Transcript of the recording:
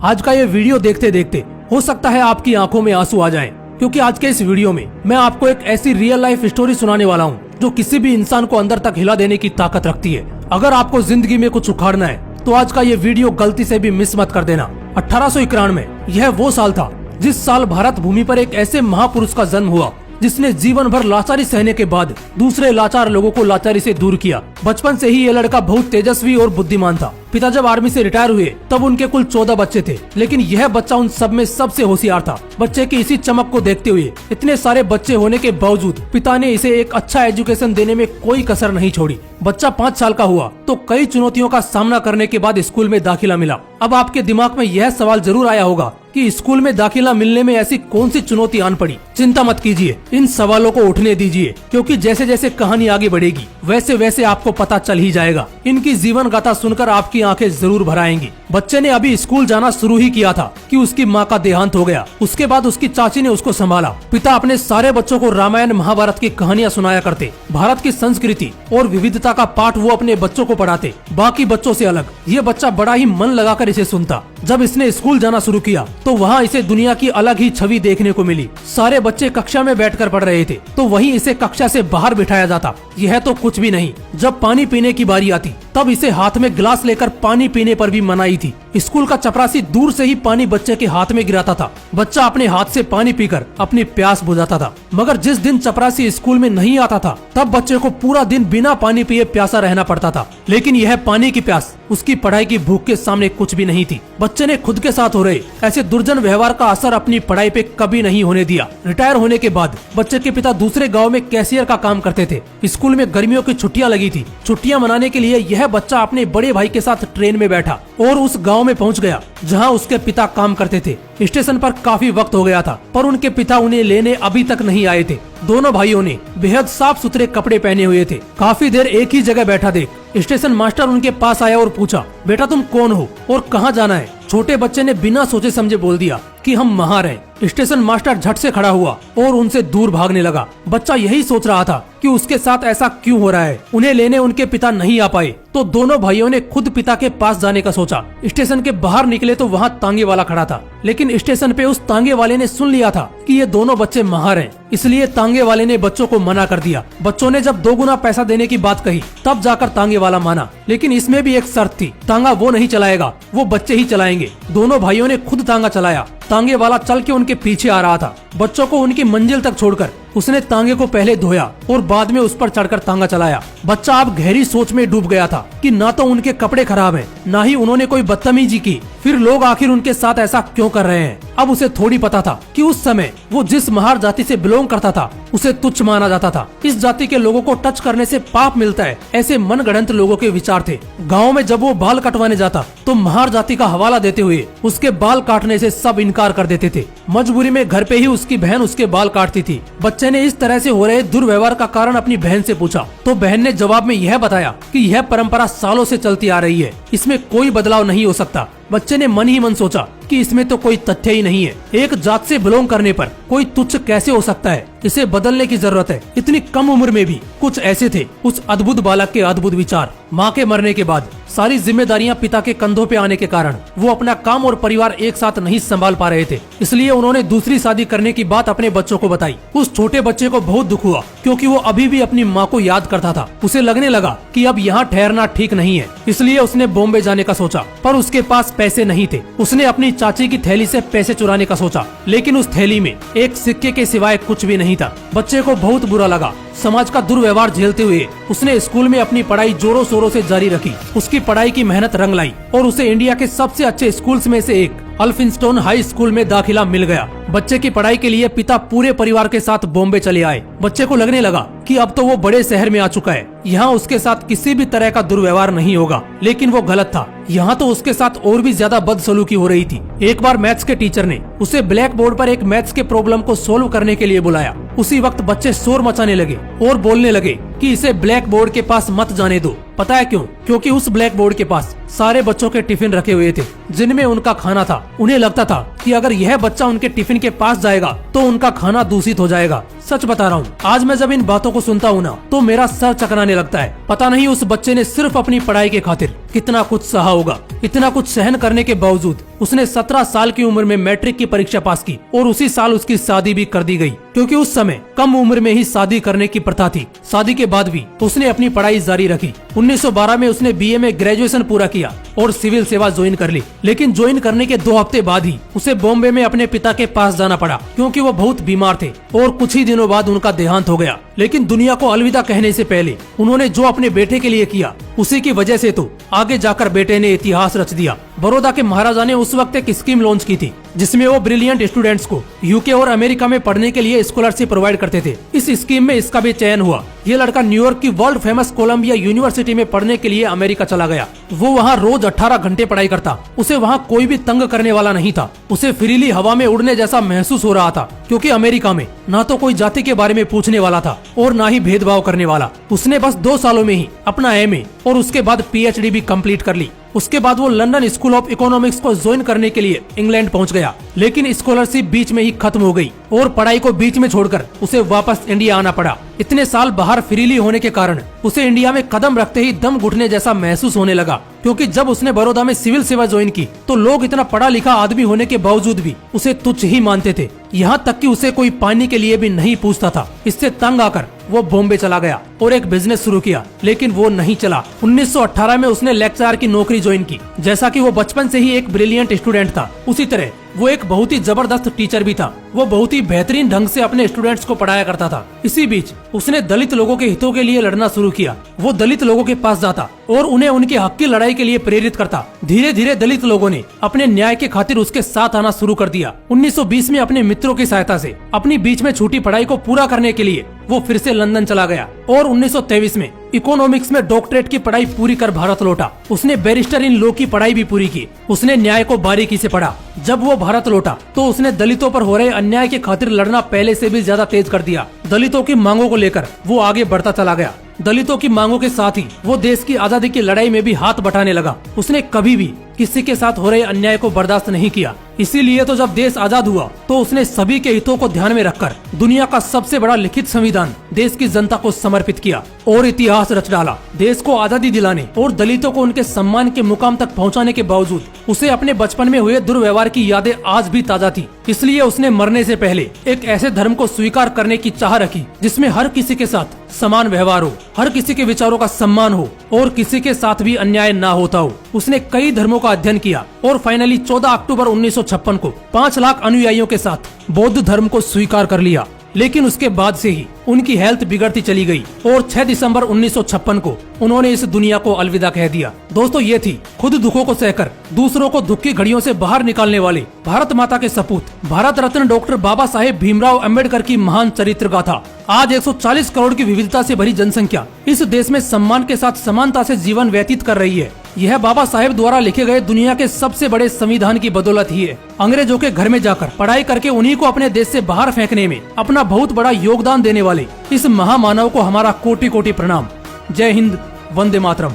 आज का ये वीडियो देखते देखते हो सकता है आपकी आंखों में आंसू आ जाएं, क्योंकि आज के इस वीडियो में मैं आपको एक ऐसी रियल लाइफ स्टोरी सुनाने वाला हूँ जो किसी भी इंसान को अंदर तक हिला देने की ताकत रखती है। अगर आपको जिंदगी में कुछ उखाड़ना है तो आज का ये वीडियो गलती से भी मिस मत कर देना। 1891 में यह वो साल था जिस साल भारत भूमि पर एक ऐसे महापुरुष का जन्म हुआ जिसने जीवन भर लाचारी सहने के बाद दूसरे लाचार लोगों को लाचारी से दूर किया। बचपन से ही ये लड़का बहुत तेजस्वी और बुद्धिमान था। पिता जब आर्मी से रिटायर हुए तब उनके कुल 14 बच्चे थे, लेकिन यह बच्चा उन सब में सबसे होशियार था। बच्चे की इसी चमक को देखते हुए इतने सारे बच्चे होने के बावजूद पिता ने इसे एक अच्छा एजुकेशन देने में कोई कसर नहीं छोड़ी। बच्चा 5 साल का हुआ तो कई चुनौतियों का सामना करने के बाद स्कूल में दाखिला मिला। अब आपके दिमाग में यह सवाल जरूर आया होगा कि स्कूल में दाखिला मिलने में ऐसी कौन सी चुनौती आन पड़ी। चिंता मत कीजिए, इन सवालों को उठने दीजिए, क्योंकि जैसे जैसे कहानी आगे बढ़ेगी वैसे वैसे आपको पता चल ही जाएगा। इनकी जीवन गाथा सुनकर आपकी आंखें जरूर भर आएंगी। बच्चे ने अभी स्कूल जाना शुरू ही किया था कि उसकी माँ का देहांत हो गया। उसके बाद उसकी चाची ने उसको संभाला। पिता अपने सारे बच्चों को रामायण महाभारत की कहानियाँ सुनाया करते। भारत की संस्कृति और विविधता का पाठ वो अपने बच्चों को पढ़ाते, बाकी बच्चों से अलग। ये बच्चा बड़ा ही मन लगाकर इसे सुनता। जब इसने स्कूल जाना शुरू किया तो वहाँ इसे दुनिया की अलग ही छवि देखने को मिली। सारे बच्चे कक्षा में बैठकर पढ़ रहे थे तो वहीं इसे कक्षा से बाहर बिठाया जाता। यह तो कुछ भी नहीं, जब पानी पीने की बारी आती तब इसे हाथ में गिलास लेकर पानी पीने पर भी मनाही थी। स्कूल का चपरासी दूर से ही पानी बच्चे के हाथ में गिराता था। बच्चा अपने हाथ से पानी पीकर अपनी प्यास बुझाता था। मगर जिस दिन चपरासी स्कूल में नहीं आता था तब बच्चे को पूरा दिन बिना पानी पिए प्यासा रहना पड़ता था। लेकिन यह पानी की प्यास उसकी पढ़ाई की भूख के सामने कुछ भी नहीं थी। बच्चे ने खुद के साथ हो रहे ऐसे दुर्जन व्यवहार का असर अपनी पढ़ाई पे कभी नहीं होने दिया। रिटायर होने के बाद बच्चे के पिता दूसरे गाँव में कैशियर का काम करते थे। स्कूल में गर्मियों की छुट्टियां लगी थी। छुट्टियां मनाने के लिए यह बच्चा अपने बड़े भाई के साथ ट्रेन में बैठा और उस गांव में पहुंच गया जहां उसके पिता काम करते थे। स्टेशन पर काफी वक्त हो गया था पर उनके पिता उन्हें लेने अभी तक नहीं आए थे। दोनों भाइयों ने बेहद साफ सुथरे कपड़े पहने हुए थे। काफी देर एक ही जगह बैठा देख स्टेशन मास्टर उनके पास आया और पूछा, बेटा तुम कौन हो और कहाँ जाना है? छोटे बच्चे ने बिना सोचे समझे बोल दिया कि हम महार हैं। स्टेशन मास्टर झट से खड़ा हुआ और उनसे दूर भागने लगा। बच्चा यही सोच रहा था कि उसके साथ ऐसा क्यों हो रहा है। उन्हें लेने उनके पिता नहीं आ पाए तो दोनों भाइयों ने खुद पिता के पास जाने का सोचा। स्टेशन के बाहर निकले तो वहाँ तांगे वाला खड़ा था, लेकिन स्टेशन पे उस तांगे वाले ने सुन लिया था कि ये दोनों बच्चे महार हैं, इसलिए तांगे वाले ने बच्चों को मना कर दिया। बच्चों ने जब 2 गुना पैसा देने की बात कही तब जाकर तांगे वाला माना, लेकिन इसमें भी एक शर्त थी, तांगा वो नहीं चलाएगा, वो बच्चे ही चलाएंगे। दोनों भाइयों ने खुद तांगा चलाया। तांगे वाला चल के उनके पीछे आ रहा था। बच्चों को उनकी मंजिल तक छोड़कर उसने तांगे को पहले धोया और बाद में उस पर चढ़कर तांगा चलाया। बच्चा अब गहरी सोच में डूब गया था कि ना तो उनके कपड़े खराब हैं, ना ही उन्होंने कोई बदतमीजी की, फिर लोग आखिर उनके साथ ऐसा क्यों कर रहे हैं। अब उसे थोड़ी पता था कि उस समय वो जिस महार जाति से बिलोंग करता था उसे तुच्छ माना जाता था। इस जाति के लोगों को टच करने से पाप मिलता है, ऐसे मनगढ़ंत लोगों के विचार थे। गाँव में जब वो बाल कटवाने जाता तो महार जाति का हवाला देते हुए उसके बाल काटने से सब इनकार कर देते थे। मजबूरी में घर पे ही उसकी बहन उसके बाल काटती थी। बच्चे ने इस तरह से हो रहे दुर्व्यवहार का कारण अपनी बहन से पूछा तो बहन ने जवाब में यह बताया कि यह परंपरा सालों से चलती आ रही है, इसमें कोई बदलाव नहीं हो सकता। बच्चे ने मन ही मन सोचा कि इसमें तो कोई तथ्य ही नहीं है। एक जात से बिलोंग करने पर कोई तुच्छ कैसे हो सकता है? इसे बदलने की जरूरत है। इतनी कम उम्र में भी कुछ ऐसे थे उस अद्भुत बालक के अद्भुत विचार। माँ के मरने के बाद सारी जिम्मेदारियां पिता के कंधों पे आने के कारण वो अपना काम और परिवार एक साथ नहीं संभाल पा रहे थे, इसलिए उन्होंने दूसरी शादी करने की बात अपने बच्चों को बताई। उस छोटे बच्चे को बहुत दुख हुआ क्योंकि वो अभी भी अपनी माँ को याद करता था। उसे लगने लगा कि अब यहाँ ठहरना ठीक नहीं है, इसलिए उसने बॉम्बे जाने का सोचा, पर उसके पास पैसे नहीं थे। उसने अपनी चाची की थैली से पैसे चुराने का सोचा, लेकिन उस थैली में एक सिक्के के सिवाय कुछ भी नहीं था। बच्चे को बहुत बुरा लगा। समाज का दुर्व्यवहार झेलते हुए उसने स्कूल में अपनी पढ़ाई जोरों शोरों से जारी रखी। उसकी पढ़ाई की मेहनत रंग लाई और उसे इंडिया के सबसे अच्छे स्कूल्स में से एक अल्फिंस्टन हाई स्कूल में दाखिला मिल गया। बच्चे की पढ़ाई के लिए पिता पूरे परिवार के साथ बॉम्बे चले आए। बच्चे को लगने लगा कि अब तो वो बड़े शहर में आ चुका है, यहाँ उसके साथ किसी भी तरह का दुर्व्यवहार नहीं होगा, लेकिन वो गलत था। यहाँ तो उसके साथ और भी ज्यादा बदसलूकी हो रही थी। एक बार मैथ्स के टीचर ने उसे ब्लैक बोर्ड पर एक मैथ्स के प्रॉब्लम को सोल्व करने के लिए बुलाया। उसी वक्त बच्चे शोर मचाने लगे और बोलने लगे कि इसे ब्लैक बोर्ड के पास मत जाने दो। पता है क्यों? क्योंकि उस ब्लैक बोर्ड के पास सारे बच्चों के टिफिन रखे हुए थे जिनमें उनका खाना था। उन्हें लगता था कि अगर यह बच्चा उनके टिफिन के पास जाएगा तो उनका खाना दूषित हो जाएगा। सच बता रहा हूँ, आज मैं जब इन बातों को सुनता हूँ ना, तो मेरा सर चकराने लगता है। पता नहीं उस बच्चे ने सिर्फ अपनी पढ़ाई के खातिर कितना कुछ सहा होगा। इतना कुछ सहन करने के बावजूद उसने 17 साल की उम्र में मैट्रिक की परीक्षा पास की और उसी साल उसकी शादी भी कर दी गई, क्योंकि उस समय कम उम्र में ही शादी करने की प्रथा थी। शादी के बाद भी उसने अपनी पढ़ाई जारी रखी। 1912 में उसने बीए में ग्रेजुएशन पूरा किया और सिविल सेवा ज्वाइन कर ली। लेकिन ज्वाइन करने के 2 हफ्ते बाद ही उसे बॉम्बे में अपने पिता के पास जाना पड़ा, क्योंकि वो बहुत बीमार थे और कुछ ही दिनों बाद उनका देहांत हो गया। लेकिन दुनिया को अलविदा कहने से पहले उन्होंने जो अपने बेटे के लिए किया, उसी की वजह से तो आगे जाकर बेटे ने इतिहास रच दिया। बड़ौदा के महाराजा ने उस वक्त एक स्कीम लॉन्च की थी, जिसमें वो ब्रिलियंट स्टूडेंट्स को यूके और अमेरिका में पढ़ने के लिए स्कॉलरशिप प्रोवाइड करते थे। इस स्कीम में इसका भी चयन हुआ। ये लड़का न्यूयॉर्क की वर्ल्ड फेमस कोलंबिया यूनिवर्सिटी में पढ़ने के लिए अमेरिका चला गया। वो वहाँ रोज 18 घंटे पढ़ाई करता। उसे वहाँ कोई भी तंग करने वाला नहीं था। उसे फ्रीली हवा में उड़ने जैसा महसूस हो रहा था, क्योंकि अमेरिका में न तो कोई जाति के बारे में पूछने वाला था और न ही भेदभाव करने वाला। उसने बस 2 सालों में ही अपना एमए और उसके बाद पीएचडी भी कंप्लीट कर ली। उसके बाद वो लंदन स्कूल ऑफ इकोनॉमिक्स को ज्वाइन करने के लिए इंग्लैंड पहुंच गया। लेकिन स्कॉलरशिप बीच में ही खत्म हो गई और पढ़ाई को बीच में छोड़कर उसे वापस इंडिया आना पड़ा। इतने साल बाहर फ्रीली होने के कारण उसे इंडिया में कदम रखते ही दम घुटने जैसा महसूस होने लगा, क्योंकि जब उसने बड़ौदा में सिविल सेवा ज्वाइन की तो लोग इतना पढ़ा लिखा आदमी होने के बावजूद भी उसे तुच्छ ही मानते थे। यहाँ तक कि उसे कोई पानी के लिए भी नहीं पूछता था। इससे तंग आकर वो बॉम्बे चला गया और एक बिजनेस शुरू किया, लेकिन वो नहीं चला। 1918 में उसने लेक्चरर की नौकरी ज्वाइन की। जैसा कि वो बचपन से ही एक ब्रिलियंट स्टूडेंट था, उसी तरह वो एक बहुत ही जबरदस्त टीचर भी था। वो बहुत ही बेहतरीन ढंग से अपने स्टूडेंट्स को पढ़ाया करता था। इसी बीच उसने दलित लोगों के हितों के लिए लड़ना शुरू किया। वो दलित लोगों के पास जाता और उन्हें उनके हक की लड़ाई के लिए प्रेरित करता। धीरे धीरे दलित लोगों ने अपने न्याय के खातिर उसके साथ आना शुरू कर दिया। 1920 में अपने मित्रों की सहायता से अपनी बीच में छूटी पढ़ाई को पूरा करने के लिए वो फिर से लंदन चला गया और 1923 में इकोनॉमिक्स में डॉक्टरेट की पढ़ाई पूरी कर भारत लौटा। उसने बैरिस्टर इन लॉ की पढ़ाई भी पूरी की। उसने न्याय को बारीकी से पढ़ा। जब वो भारत लौटा तो उसने दलितों पर हो रहे अन्याय के खातिर लड़ना पहले से भी ज्यादा तेज कर दिया। दलितों की मांगों को लेकर वो आगे बढ़ता चला गया। दलितों की मांगों के साथ ही वो देश की आजादी की लड़ाई में भी हाथ बटाने लगा। उसने कभी भी किसी के साथ हो रहे अन्याय को बर्दाश्त नहीं किया। इसीलिए तो जब देश आजाद हुआ तो उसने सभी के हितों को ध्यान में रखकर दुनिया का सबसे बड़ा लिखित संविधान देश की जनता को समर्पित किया और इतिहास रच डाला। देश को आजादी दिलाने और दलितों को उनके सम्मान के मुकाम तक पहुंचाने के बावजूद उसे अपने बचपन में हुए दुर्व्यवहार की यादें आज भी ताजा थी। इसलिए उसने मरने से पहले एक ऐसे धर्म को स्वीकार करने की चाह रखी जिसमें हर किसी के साथ समान व्यवहार हो, हर किसी के विचारों का सम्मान हो और किसी के साथ भी अन्याय ना होता हो। उसने कई धर्मों का अध्ययन किया और फाइनली 14 अक्टूबर 1956 को 5 लाख अनुयायियों के साथ बौद्ध धर्म को स्वीकार कर लिया। लेकिन उसके बाद से ही उनकी हेल्थ बिगड़ती चली गई और 6 दिसंबर 1956 को उन्होंने इस दुनिया को अलविदा कह दिया। दोस्तों, ये थी खुद दुखों को सहकर दूसरों को दुख की घड़ियों से बाहर निकालने वाले भारत माता के सपूत भारत रत्न डॉक्टर बाबा साहेब भीमराव अंबेडकर की महान चरित्र गाथा। आज 140 करोड़ की विविधता से भरी जनसंख्या इस देश में सम्मान के साथ समानता से जीवन व्यतीत कर रही है। यह बाबा साहेब द्वारा लिखे गए दुनिया के सबसे बड़े संविधान की बदौलत ही है। अंग्रेजों के घर में जाकर पढ़ाई करके उन्हीं को अपने देश से बाहर फेंकने में अपना बहुत बड़ा योगदान देने वाले इस महामानव को हमारा कोटि कोटि प्रणाम। जय हिंद, वंदे मातरम।